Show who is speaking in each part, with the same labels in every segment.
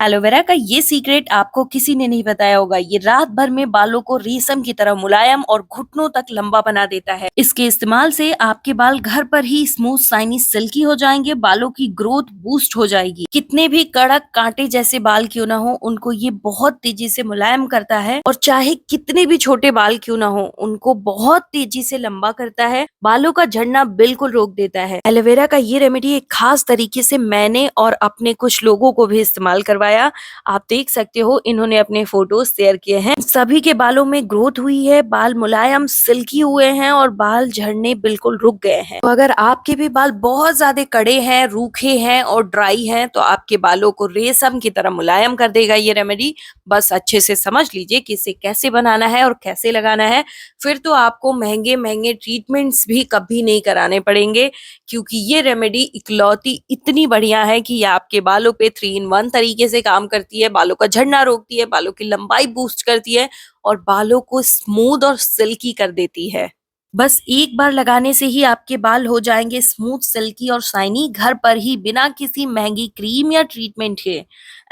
Speaker 1: Aloe vera का ये secret आपको किसी ने नहीं बताया होगा। ये रात भर में बालों को रेशम की तरह मुलायम और घुटनों तक लंबा बना देता है। इसके इस्तेमाल से आपके बाल घर पर ही स्मूथ, शाइनी, सिल्की हो जाएंगे। बालों की ग्रोथ बूस्ट हो जाएगी। कितने भी कड़क कांटे जैसे बाल क्यों ना हो, उनको ये बहुत तेजी से मुलायम करता है। और चाहे कितने भी छोटे बाल क्यों ना हो, उनको बहुत तेजी से लंबा करता है। बालों का झड़ना बिल्कुल रोक देता है। एलोवेरा का ये रेमेडी एक खास तरीके से मैंने और अपने कुछ लोगों को भी इस्तेमाल करवाया। आप देख सकते हो, इन्होंने अपने फोटोज शेयर किए हैं। सभी के बालों में ग्रोथ हुई है, बाल मुलायम, सिल्की हुए हैं और बाल झड़ने बिल्कुल रुक गए हैं। तो अगर आपके भी बाल बहुत ज्यादा कड़े हैं, रूखे हैं और ड्राई हैं, तो आपके बालों को रेशम की तरह मुलायम कर देगा ये रेमेडी। बस अच्छे से समझ लीजिए कि इसे कैसे बनाना है और कैसे लगाना है। फिर तो आपको महंगे महंगे ट्रीटमेंट्स भी कभी नहीं कराने पड़ेंगे, क्योंकि ये रेमेडी इकलौती इतनी बढ़िया है कि ये आपके बालों पे 3 in 1 तरीके से काम करती है। बालों का झड़ना रोकती है, बालों की लंबाई बूस्ट करती है और बालों को स्मूथ और सिल्की कर देती है। बस एक बार लगाने से ही आपके बाल हो जाएंगे स्मूथ, सिल्की और शाइनी, घर पर ही, बिना किसी महंगी क्रीम या ट्रीटमेंट के।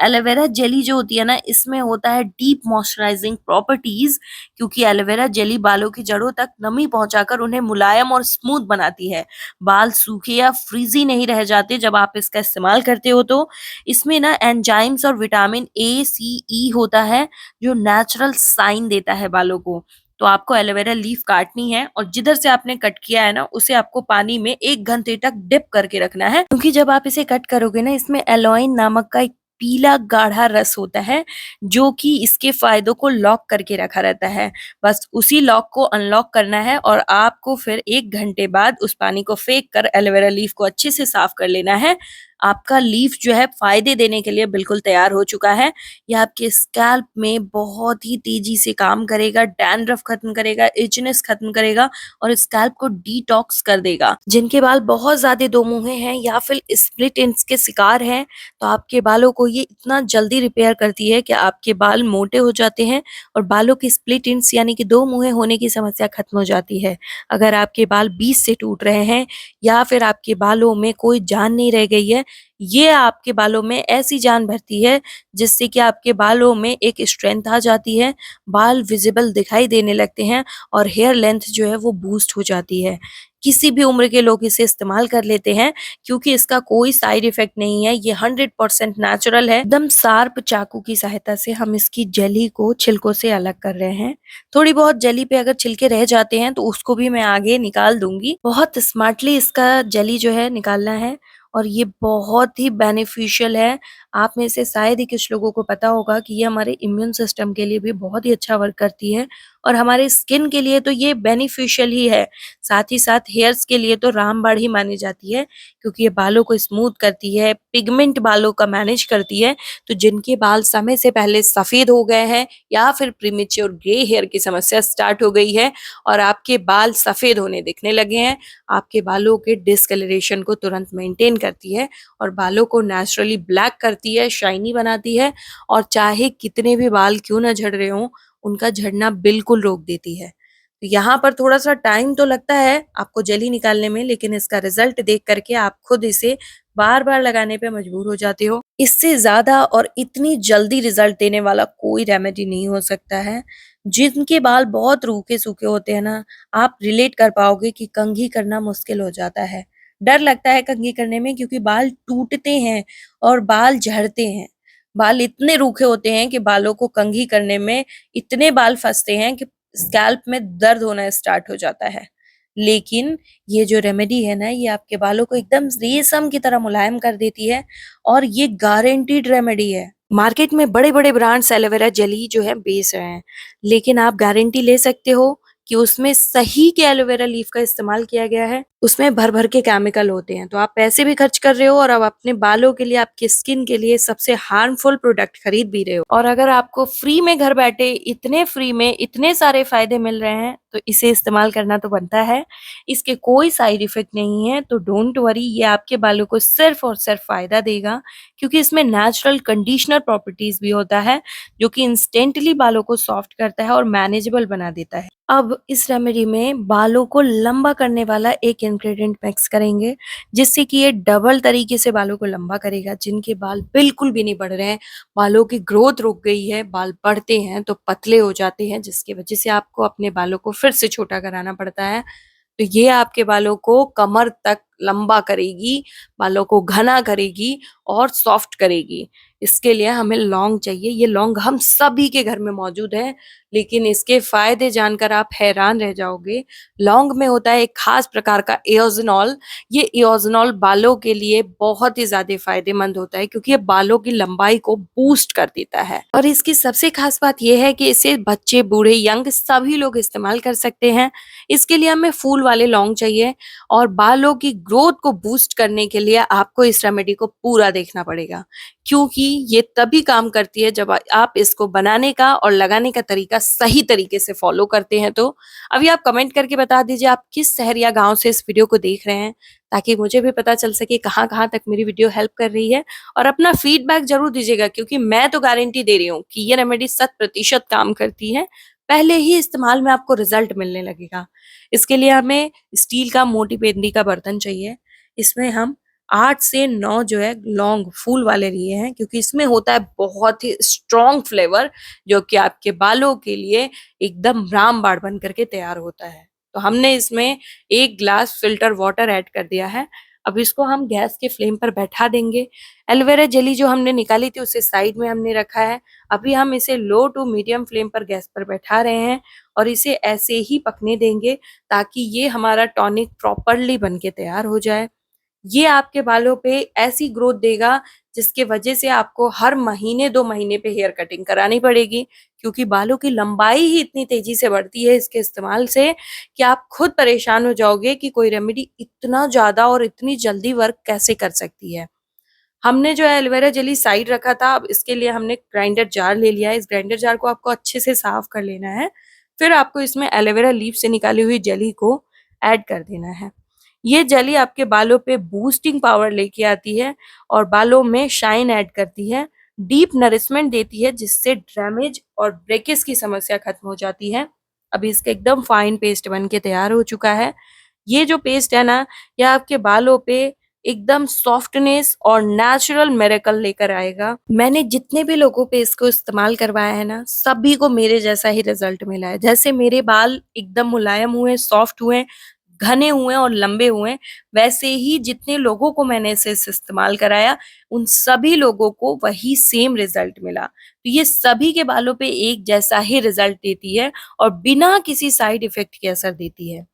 Speaker 1: एलोवेरा जेली जो होती है ना, इसमें होता है डीप मॉइस्चराइजिंग प्रॉपर्टीज, क्योंकि एलोवेरा जेली बालों की जड़ों तक नमी पहुंचाकर उन्हें मुलायम और स्मूथ बनाती है। बाल सूखे या फ्रीजी नहीं रह जाते जब आप इसका इस्तेमाल करते हो। तो इसमें ना एंजाइम्स और विटामिन A, C, E होता है, जो नेचुरल साइन देता है बालों को। तो आपको एलोवेरा लीफ काटनी है और जिधर से आपने कट किया है ना, उसे आपको पानी में 1 घंटे तक डिप करके रखना है, क्योंकि जब आप इसे कट करोगे ना, इसमें एलोइन नामक का एक पीला गाढ़ा रस होता है, जो कि इसके फायदों को लॉक करके रखा रहता है। बस उसी लॉक को अनलॉक करना है और आपको फिर 1 घंटे बाद उस पानी को फेंक कर एलोवेरा लीफ को अच्छे से साफ कर लेना है। आपका लीफ जो है फायदे देने के लिए बिल्कुल तैयार हो चुका है। यह आपके स्कैल्प में बहुत ही तेजी से काम करेगा, डैंड्रफ खत्म करेगा, इचनेस खत्म करेगा और स्कैल्प को डिटॉक्स कर देगा। जिनके बाल बहुत ज्यादा दो मुंहे हैं या फिर स्प्लिट एंड्स के शिकार हैं, तो आपके बालों को ये इतना जल्दी रिपेयर करती है कि आपके बाल मोटे हो जाते हैं और बालों की स्प्लिट एंड्स यानी कि दो मुंहे होने की समस्या खत्म हो जाती है। अगर आपके बाल बीच से टूट रहे हैं या फिर आपके बालों में कोई जान नहीं रह गई है, ये आपके बालों में ऐसी जान भरती है जिससे कि आपके बालों में एक स्ट्रेंथ आ जाती है, बाल विजिबल दिखाई देने लगते हैं और हेयर लेंथ जो है वो बूस्ट हो जाती है। किसी भी उम्र के लोग इसे इस्तेमाल कर लेते हैं, क्योंकि इसका कोई साइड इफेक्ट नहीं है। ये 100% नेचुरल है। एकदम शार्प चाकू की सहायता से हम इसकी जेली को छिलकों से अलग कर रहे हैं। थोड़ी बहुत जेली पे अगर छिलके रह जाते हैं तो उसको भी मैं आगे निकाल दूंगी। बहुत स्मार्टली इसका जेली जो है निकालना है और ये बहुत ही बेनिफिशियल है। आप में से शायद ही कुछ लोगों को पता होगा कि ये हमारे इम्यून सिस्टम के लिए भी बहुत ही अच्छा वर्क करती है और हमारे स्किन के लिए तो ये बेनिफिशियल ही है। साथ ही साथ हेयर्स के लिए तो रामबाण ही मानी जाती है, क्योंकि ये बालों को स्मूथ करती है, पिगमेंट बालों का मैनेज करती है। तो जिनके बाल समय से पहले सफेद हो गए हैं या फिर प्रीमेच्योर ग्रे हेयर की समस्या स्टार्ट हो गई है और आपके बाल सफेद होने दिखने लगे हैं, आपके बालों के डिस्कलरेशन को तुरंत मेंटेन करती है और बालों को नेचुरली ब्लैक करती है, शाइनी बनाती है और चाहे कितने भी बाल क्यों ना झड़ रहे हों, उनका झड़ना बिल्कुल रोक देती है। तो यहाँ पर थोड़ा सा टाइम तो लगता है आपको जेली निकालने में, लेकिन इसका रिजल्ट देख करके आप खुद इसे बार बार लगाने पे मजबूर हो जाते हो। इससे ज्यादा और इतनी जल्दी रिजल्ट देने वाला कोई रेमेडी नहीं हो सकता है। जिनके बाल बहुत रूखे सूखे होते हैं ना, आप रिलेट कर पाओगे कि कंघी करना मुश्किल हो जाता है। डर लगता है कंघी करने में, क्योंकि बाल टूटते हैं और बाल झड़ते हैं। बाल इतने रूखे होते हैं कि बालों को कंघी करने में इतने बाल फंसते हैं कि स्कैल्प में दर्द होना स्टार्ट हो जाता है। लेकिन ये जो रेमेडी है ना, ये आपके बालों को एकदम रेशम की तरह मुलायम कर देती है और ये गारंटीड रेमेडी है। मार्केट में बड़े-बड़े ब्रांड्स एलोवेरा जेली जो है बेच रहे हैं, लेकिन आप गारंटी ले सकते हो कि उसमें सही के एलोवेरा लीफ का इस्तेमाल किया गया है। उसमें भर-भर के केमिकल होते हैं, तो आप पैसे भी खर्च कर रहे हो और अब अपने बालों के लिए, आपकी स्किन के लिए सबसे हार्मफुल प्रोडक्ट खरीद भी रहे हो। और अगर आपको फ्री में घर बैठे इतने फ्री में इतने सारे फायदे मिल रहे हैं, तो इसे इस्तेमाल करना तो बनता है। इसके कोई साइड इफेक्ट नहीं है, तो डोंट वरी, ये आपके बालों को सिर्फ और सिर्फ फायदा देगा, क्योंकि इसमें नेचुरल कंडीशनर प्रॉपर्टीज भी होता है, जो कि इंस्टेंटली बालों को सॉफ्ट करता है और मैनेजेबल बना देता है। अब इस रेमेडी में बालों को लंबा करने वाला एक इंग्रेडिएंट मिक्स करेंगे, जिससे कि ये डबल तरीके से बालों को लंबा करेगा। जिनके बाल बिल्कुल भी नहीं बढ़ रहे हैं, बालों की ग्रोथ रुक गई है, बाल बढ़ते हैं तो पतले हो जाते हैं, जिसकी वजह से आपको अपने बालों को फिर से छोटा कराना पड़ता है। तो ये आपके बालों को कमर तक लंबा करेगी, बालों को घना करेगी और सॉफ्ट करेगी। इसके लिए हमें लौंग चाहिए। ये लौंग हम सभी के घर में मौजूद है, लेकिन इसके फायदे जानकर आप हैरान रह जाओगे। लौंग में होता है एक खास प्रकार का एओजिनॉल। ये एओजिनॉल बालों के लिए बहुत ही ज्यादा फायदेमंद होता है, क्योंकि ये बालों की लंबाई को बूस्ट कर देता है। और इसकी सबसे खास बात यह है कि इसे बच्चे, बूढ़े, यंग सभी लोग इस्तेमाल कर सकते हैं। इसके लिए हमें फूल वाले लौंग चाहिए, और बालों की ग्रोथ को बूस्ट करने के लिए आपको इस रेमेडी को पूरा देखना पड़ेगा, क्योंकि ये तभी काम करती है जब आप इसको बनाने का और लगाने का तरीका सही तरीके से फॉलो करते हैं। तो अभी आप कमेंट करके बता दीजिए आप किस शहर या गांव से इस वीडियो को देख रहे हैं, ताकि मुझे भी पता चल सके कहाँ कहाँ तक मेरी वीडियो हेल्प कर रही है। और अपना फीडबैक जरूर दीजिएगा, क्योंकि मैं तो गारंटी दे रही हूँ कि ये रेमेडी 100% काम करती है। पहले ही इस्तेमाल में आपको रिजल्ट मिलने लगेगा। इसके लिए हमें स्टील का मोटी पेंदी का बर्तन चाहिए। इसमें हम 8 से 9 जो है लौंग फूल वाले लिए हैं, क्योंकि इसमें होता है बहुत ही स्ट्रॉन्ग फ्लेवर, जो कि आपके बालों के लिए एकदम रामबाण बन करके तैयार होता है। तो हमने इसमें 1 ग्लास फिल्टर वाटर ऐड कर दिया है। अब इसको हम गैस के फ्लेम पर बैठा देंगे। एलोवेरा जेली जो हमने निकाली थी उसे साइड में हमने रखा है। अभी हम इसे लो टू मीडियम फ्लेम पर गैस पर बैठा रहे हैं, और इसे ऐसे ही पकने देंगे ताकि ये हमारा टॉनिक प्रॉपरली बन के तैयार हो जाए। ये आपके बालों पे ऐसी ग्रोथ देगा जिसके वजह से आपको हर महीने 2 महीने पे हेयर कटिंग करानी पड़ेगी, क्योंकि बालों की लंबाई ही इतनी तेजी से बढ़ती है इसके इस्तेमाल से कि आप खुद परेशान हो जाओगे कि कोई रेमेडी इतना ज्यादा और इतनी जल्दी वर्क कैसे कर सकती है। हमने जो है एलोवेरा जेली साइड रखा था, अब इसके लिए हमने ग्राइंडर जार ले लिया है। इस ग्राइंडर जार को आपको अच्छे से साफ कर लेना है। फिर आपको इसमें एलोवेरा लीफ से निकाली हुई जेली को ऐड कर देना है। ये जेली आपके बालों पे बूस्टिंग पावर लेके आती है और बालों में शाइन ऐड करती है, डीप नरिशमेंट देती है, जिससे डैमेज और ब्रेकेज की समस्या खत्म हो जाती है। अभी इसका एकदम फाइन पेस्ट बन के तैयार हो चुका है। ये जो पेस्ट है ना, यह आपके बालों पे एकदम सॉफ्टनेस और नेचुरल मिरेकल लेकर आएगा। मैंने जितने भी लोगों पे इसको इस्तेमाल करवाया है ना, सभी को मेरे जैसा ही रिजल्ट मिला है। जैसे मेरे बाल एकदम मुलायम हुए, सॉफ्ट हुए, घने हुए और लंबे हुए, वैसे ही जितने लोगों को मैंने इसे इस्तेमाल कराया, उन सभी लोगों को वही सेम रिजल्ट मिला। तो ये सभी के बालों पे एक जैसा ही रिजल्ट देती है और बिना किसी साइड इफेक्ट के असर देती है।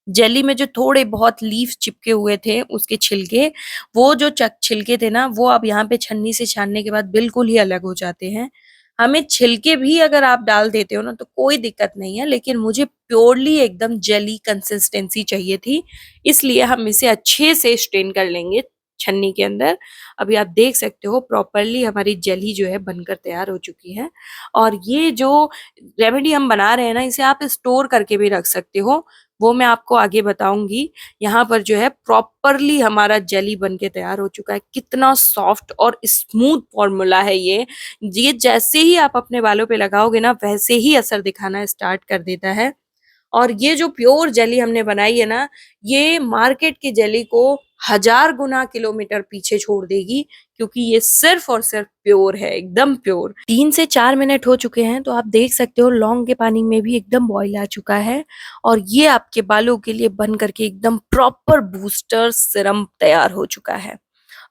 Speaker 1: जेली में जो थोड़े बहुत लीफ चिपके हुए थे उसके छिलके, वो जो छिलके थे ना, वो अब यहाँ पे छन्नी से छानने के बाद बिल्कुल ही अलग हो जाते हैं। हमें छिलके भी अगर आप डाल देते हो ना तो कोई दिक्कत नहीं है, लेकिन मुझे प्योरली एकदम जेली कंसिस्टेंसी चाहिए थी, इसलिए हम इसे अच्छे से स्ट्रेन कर लेंगे छन्नी के अंदर। अभी आप देख सकते हो प्रॉपरली हमारी जेली जो है बनकर तैयार हो चुकी है। और ये जो रेमेडी हम बना रहे हैं ना, इसे आप स्टोर करके भी रख सकते हो, वो मैं आपको आगे बताऊंगी। यहाँ पर जो है प्रॉपरली हमारा जेली बन के तैयार हो चुका है। कितना सॉफ्ट और स्मूथ फॉर्मूला है ये जैसे ही आप अपने बालों पे लगाओगे ना, वैसे ही असर दिखाना स्टार्ट कर देता है। और ये जो प्योर जेली हमने बनाई है ना, ये मार्केट की जेली को 1000 गुना किलोमीटर पीछे छोड़ देगी, क्योंकि ये सिर्फ और सिर्फ प्योर है, एकदम प्योर। 3 से 4 मिनट हो चुके हैं, तो आप देख सकते हो लौंग के पानी में भी एकदम बॉईल आ चुका है, और ये आपके बालों के लिए बन करके एकदम प्रॉपर बूस्टर सिरम तैयार हो चुका है।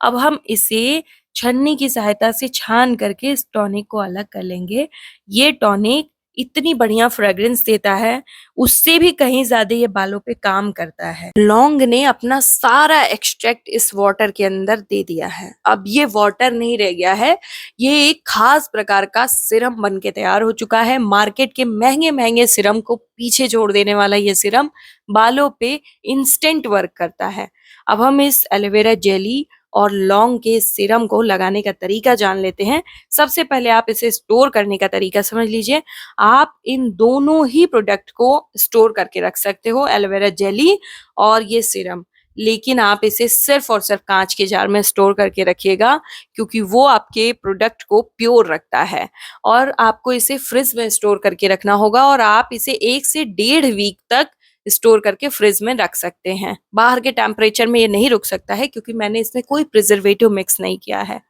Speaker 1: अब हम इसे छन्नी की सहायता से छान करके इस टॉनिक को अलग कर लेंगे। ये टॉनिक इतनी बढ़िया फ्रेग्रेंस देता है, उससे भी कहीं ज्यादा ये बालों पे काम करता है। लौंग ने अपना सारा एक्सट्रैक्ट इस वाटर के अंदर दे दिया है। अब ये वाटर नहीं रह गया है, ये एक खास प्रकार का सिरम बन के तैयार हो चुका है। मार्केट के महंगे महंगे सिरम को पीछे छोड़ देने वाला ये सिरम बालों पे इंस्टेंट वर्क करता है। अब हम इस एलोवेरा जेली और लौंग के सीरम को लगाने का तरीका जान लेते हैं। सबसे पहले आप इसे स्टोर करने का तरीका समझ लीजिए। आप इन दोनों ही प्रोडक्ट को स्टोर करके रख सकते हो, एलोवेरा जेली और ये सीरम, लेकिन आप इसे सिर्फ और सिर्फ कांच के जार में स्टोर करके रखिएगा, क्योंकि वो आपके प्रोडक्ट को प्योर रखता है। और आपको इसे फ्रिज में स्टोर करके रखना होगा, और आप इसे 1 से 1.5 वीक तक स्टोर करके फ्रिज में रख सकते हैं। बाहर के टेम्परेचर में ये नहीं रुक सकता है क्योंकि मैंने इसमें कोई प्रिजर्वेटिव मिक्स नहीं किया है।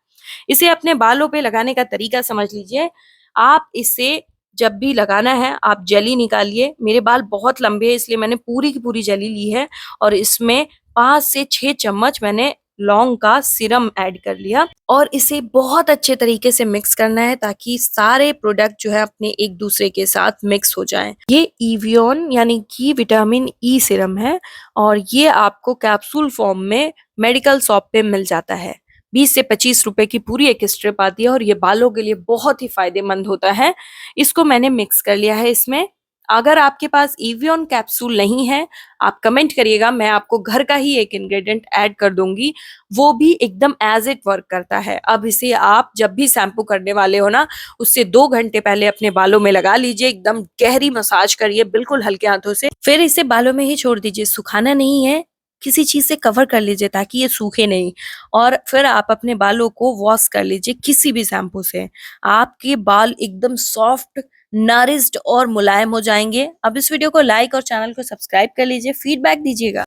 Speaker 1: इसे अपने बालों पे लगाने का तरीका समझ लीजिए। आप इसे जब भी लगाना है आप जेली निकालिए। मेरे बाल बहुत लंबे हैं इसलिए मैंने पूरी की पूरी जेली ली है और इसमें 5 से 6 चम्मच मैंने लौंग का सीरम ऐड कर लिया और इसे बहुत अच्छे तरीके से मिक्स करना है ताकि सारे प्रोडक्ट जो है अपने एक दूसरे के साथ मिक्स हो जाएं। ये इवियन यानी कि विटामिन ई सीरम है और ये आपको कैप्सूल फॉर्म में मेडिकल शॉप पे मिल जाता है। 20 से 25 रुपए की पूरी एक स्ट्रिप आती है और ये बालों के लिए बहुत ही फायदेमंद होता है। इसको मैंने मिक्स कर लिया है इसमें। अगर आपके पास इवियन कैप्सूल नहीं है, आप कमेंट करिएगा, मैं आपको घर का ही एक इंग्रेडिएंट ऐड कर दूंगी, वो भी एकदम एज इट वर्क करता है। अब इसे आप जब भी शैम्पू करने वाले हो ना, उससे 2 घंटे पहले अपने बालों में लगा लीजिए, एकदम गहरी मसाज करिए बिल्कुल हल्के हाथों से, फिर इसे बालों में ही छोड़ दीजिए। सुखाना नहीं है, किसी चीज से कवर कर लीजिए ताकि ये सूखे नहीं और फिर आप अपने बालों को वॉश कर लीजिए किसी भी शैम्पू से। आपके बाल एकदम सॉफ्ट, नरिश्ड और मुलायम हो जाएंगे। अब इस वीडियो को लाइक और चैनल को सब्सक्राइब कर लीजिए, फीडबैक दीजिएगा।